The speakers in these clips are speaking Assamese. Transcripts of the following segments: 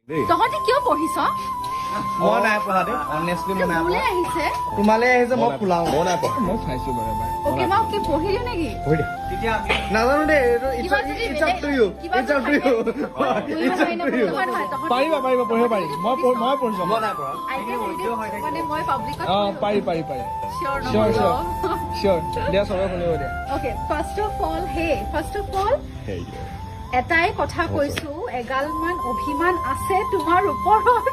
তহঁতি কিয় পঢ়িছ মই নাই পঢ়া দেই অনেষ্টলি মই নাই মোলে পঢ়া আহিছে তোমালে আহিছে মই ফুলাও মই নাই পঢ়া মই চাইছো বাৰু এবাৰ অকে মই কি পঢ়িলি নেকি হৈ দে তেতিয়া নাজানো দেই কিবা যদি ইটছ আপ টু ইউ কিবা it's up to you it's up to you পাৰিবা পাৰিবা পঢ়িব পাৰি মই পঢ়িছো মই নাই পঢ়া মানে মই পাব্লিকত পাৰি চিয়ৰ Sure, নহ'ব sure. চিয়ৰ দিয়া চবে শুনিব দিয়া অকে ফাৰ্ষ্ট অফ অল এটাই কথা কৈছো এগালমান অভিমান আছে তোমাৰ ওপৰত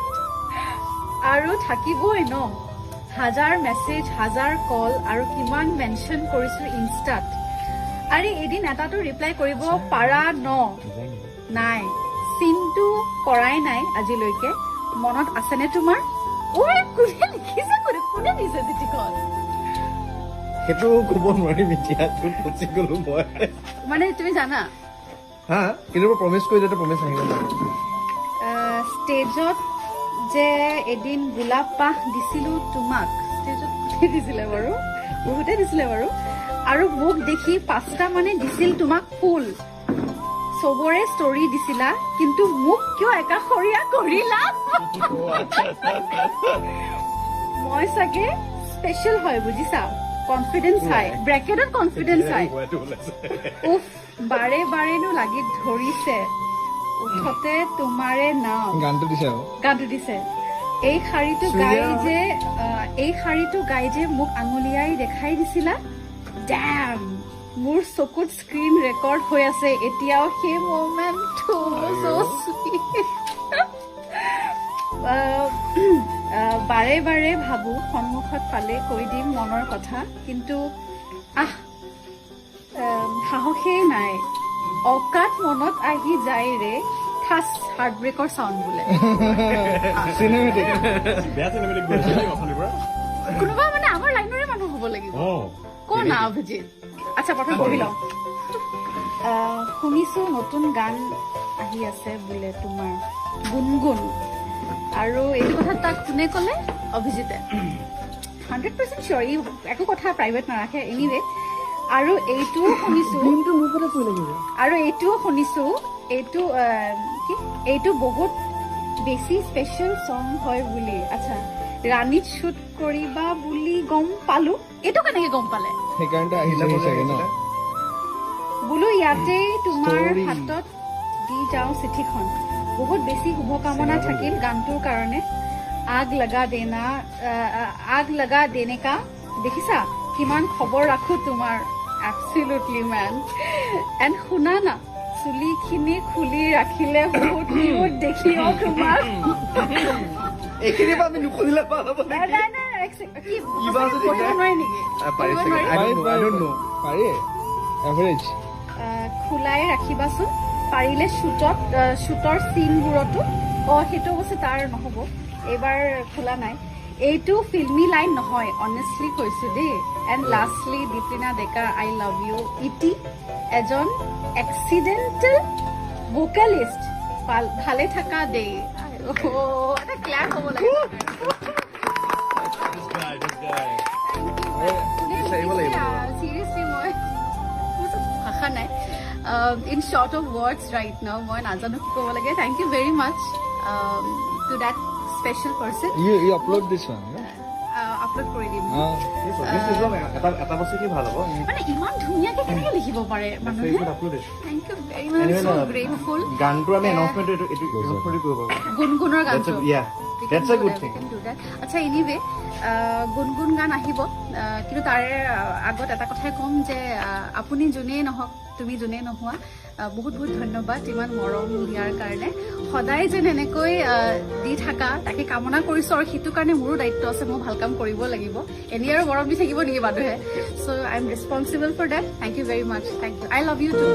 আৰু থাকিবই ন হাজাৰ মেছেজ হাজাৰ কল আৰু কিমান মেনশ্যন কৰিছো ইনষ্টাত আৰে এদিন এটাতো ৰিপ্লাই কৰিব পাৰা ন নাই চিনটো কৰাই নাই আজিলৈকে মনত আছেনে তোমাৰ ওই কোনে লিখিছে কোনে দিছে চিঠিখন সেইটো ক'ব নোৱাৰিম এতিয়া তোৰ পচি গ'লো মই মানে তুমি জানা হা কিন্তু প্ৰমিছ কৰি দিলে প্ৰমিছ আহিব ষ্টেজত যে এদিন গোলাপ পাহ দিছিলো তোমাক ষ্টেজত কোনে দিছিলে বাৰু বহুতে দিছিলে বাৰু আৰু মোক দেখি 5টা মানে দিছিল তোমাক ফুল চবৰে ষ্টৰি দিছিলা কিন্তু মোক কিয় একাষৰীয়া কৰিলা মই চাগে স্পেচিয়েল হয় বুজিছা কনফিডেন্স হাই ব্ৰেকেটত কনফিডেন্স হাই উফ বাৰে বাৰেনো লাগি ধৰিছে উঠতে তোমাৰে নাম গানটো দিছে এই শাৰীটো গাই যে মোক আঙুলিয়াই দেখাই দিছিলা ডেম মোৰ চকুত স্ক্ৰীন ৰেকৰ্ড হৈ আছে এতিয়াও সেই মমেণ্টটো বাৰে বাৰে ভাবো সন্মুখত পালে কৈ দিম মনৰ কথা কিন্তু সাহসেই নাই অকাত মনত আহি যায় ৰে খাস হাৰ্ট ব্ৰেকৰ চাউণ্ড বোলে কোনোবা মানে আমাৰ লাইনৰে মানুহ হ'ব লাগিব ক না অভিজিত আচ্ছা প্ৰথম পঢ়ি লওঁ শুনিছো নতুন গান আহি আছে বোলে তোমাৰ গুণগুণ আৰু এইটো কথা তাক কোনে ক'লে অভিজিতে 100% চিয়ৰ ই একো কথা প্ৰাইভেট নাৰাখে এনিৱে আৰু এইটোও শুনিছো আৰু এইটোও শুনিছো এইটো বহুত বেছি স্পেচিয়েল চং হয় বুলি আচ্ছা ৰাণীত শ্বুট কৰিবা বুলি গম পালো এইটো কেনেকে গম পালে সেইকাৰণে আহিলে চাগে ন বোলো ইয়াতেই তোমাৰ হাতত দি যাওঁ চিঠিখন বহুত বেছি শুভকামনা থাকিল গানটোৰ কাৰণে আগ লগা দেনে কা দেখিছা কিমান খবৰ ৰাখো তোমাৰ এবছলিউটলি মেন এণ্ড শুনা না চুলিখিনি খুলি ৰাখিলে বহুত কিউট দেখিও তোমাৰ এইখিনি আমি নুখুলিলে ভাল হ'ব নাই পাৰি এভাৰেজ খোলাই ৰাখিবাচোন পাৰিলে শ্বুটৰ চিনবোৰতো সেইটো অৱশ্যে তাৰ নহ'ব এইবাৰ খোলা নাই এইটো ফিল্মি লাইন নহয় অনেষ্টলি কৈছো দেই and lastly Dipina Deka I love you ইটি এজন এক্সিডেণ্টেল ভোকেলিষ্ট ভালে থাকা দেই এটা ক্লাপ হ'ব লাগে চিৰিয়াছলি মই ভাষা নাই in short of words right now মই নাজানো কি ক'ব লাগে thank you very much to that special person you upload this one upload কৰি দিম এটা বস্তু কি ভাল হ'ব মানে ইমান ধুনীয়াকে কেনেকে লিখিব পাৰে মানুহে thank you very much so grateful গানটো আমি এনাউন্সমেন্ট এইটো কৰি কৰিব পাৰো গুণগুণৰ গানটো that's a good thing আচ্ছা এনিৱে গুণগুণ গান আহিব কিন্তু তাৰে আগত এটা কথাই ক'ম যে আপুনি যোনেই নহওক তুমি যোনেই নোহোৱা বহুত বহুত ধন্যবাদ ইমান মৰম দিয়াৰ কাৰণে সদায় যেন এনেকৈ দি থাকা তাকে কামনা কৰিছো আৰু সেইটো কাৰণে মোৰো দায়িত্ব আছে মই ভাল কাম কৰিব লাগিব এনেই আৰু মৰম দি থাকিব নেকি মানুহে চ' I am responsible for that thank you very much thank you I love you two